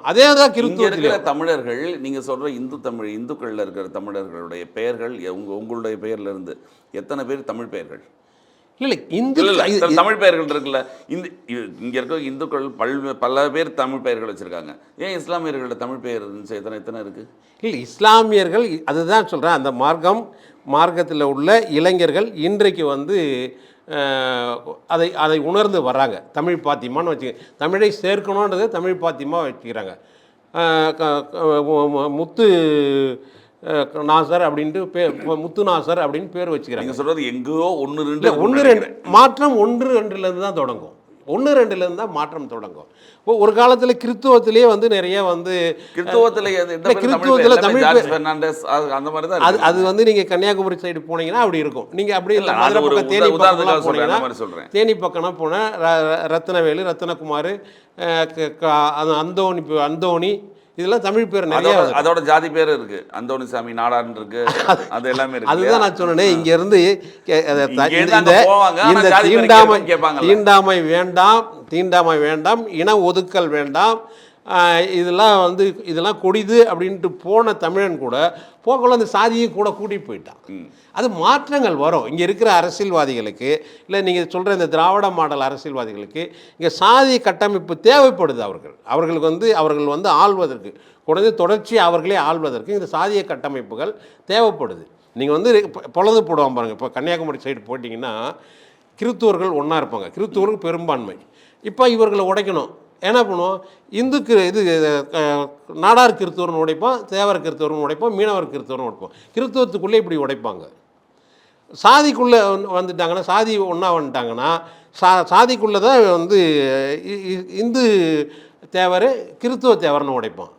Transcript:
அதே தான் இருக்கிற கிறிஸ்துவத்திலும். தமிழர்கள் நீங்க சொல்ற இந்துக்கள்ல இருக்கிற தமிழர்களுடைய பெயர்கள் உங்களுடைய பெயர்ல இருந்து எத்தனை பேர் தமிழ் பெயர்கள்? இல்லை இந்து இல்ல தமிழ் பெயர்கள் இருக்குல்ல. இங்க இருக்க இந்துக்கள் பல பேர் தமிழ் பெயர்கள் வச்சிருக்காங்க. ஏன் இஸ்லாமியர்களோட தமிழ் பெயர் இருந்துச்சு எத்தனை எத்தனை இருக்கு? இல்லை இஸ்லாமியர்கள் அதுதான் சொல்கிறேன். அந்த மார்க்கத்தில் உள்ள இளைஞர்கள் இன்றைக்கு வந்து அதை அதை உணர்ந்து வர்றாங்க. தமிழ் பாத்திமான்னு வச்சுக்க, தமிழை சேர்க்கணுன்றதை தமிழ் பாத்திமா வச்சுக்கிறாங்க. முத்து நாசர் அப்படின்ட்டு முத்து நாசர் அப்படின்னு பேர் வச்சுக்கிறாங்க. நீங்கள் சொல்கிறது எங்கேயோ ஒன்று ரெண்டு மாற்றம் 1-2லேருந்து தான் தொடங்கும். 1-2லேருந்து தான் மாற்றம் தொடங்கும். ஒரு காலத்தில் கிறித்துவத்திலேயே வந்து நிறைய வந்து கிறித்துவத்தில் தமிழ் அந்த மாதிரி தான் அது வந்து நீங்கள் கன்னியாகுமரி சைடு போனீங்கன்னா அப்படி இருக்கும். நீங்கள் அப்படி இல்லை மதுரை பக்கம் தேனி பக்கம் போனீங்கன்னா தேனி பக்கம்னா போனால் ரத்னவேலு, ரத்னகுமார், அந்தோணி இதெல்லாம் தமிழ் பேர் நிறைய. அதோட ஜாதி பேர் இருக்கு. அந்தோணிசாமி நாடான் இருக்கு. அது எல்லாமே இருக்கு. அதுதான் நான் சொன்னேன். இங்க இருந்து தீண்டாமை வேண்டாம், இன ஒதுக்கல் வேண்டாம், இதெல்லாம் கொடிது அப்படின்ட்டு போன தமிழன் கூட போக்குள்ள அந்த சாதியை கூட கூட்டி போயிட்டான். அது மாற்றங்கள் வரும். இங்கே இருக்கிற அரசியல்வாதிகளுக்கு, இல்லை நீங்கள் சொல்கிற இந்த திராவிட மாடல் அரசியல்வாதிகளுக்கு இங்கே சாதி கட்டமைப்பு தேவைப்படுது. அவர்கள் வந்து ஆள்வதற்கு குறைந்த தொடர்ச்சி அவர்களே ஆள்வதற்கு இந்த சாதிய கட்டமைப்புகள் தேவைப்படுது. நீங்கள் வந்து பொழுது போடுவாங்க பாருங்கள். இப்போ கன்னியாகுமரி சைடு போட்டிங்கன்னா கிறித்துவர்கள் ஒன்றா இருப்பாங்க. கிறித்துவர்கள் பெரும்பான்மை. இப்போ இவர்களை உடைக்கணும். என்ன பண்ணுவோம்? இந்துக்கு நாடார் கிறித்துவர்னு உடைப்போம், தேவர் கிறித்துவர்னு உடைப்போம், மீனவர் கிறித்துவர்னு உடைப்போம். கிறித்துவத்துக்குள்ளே இப்படி உடைப்பாங்க. சாதிக்குள்ளே வந்துட்டாங்கன்னா, சாதி ஒன்றா வந்துட்டாங்கன்னா சாதிக்குள்ளே தான் வந்து இந்து தேவர் கிறித்துவ தேவர்னு உடைப்போம்.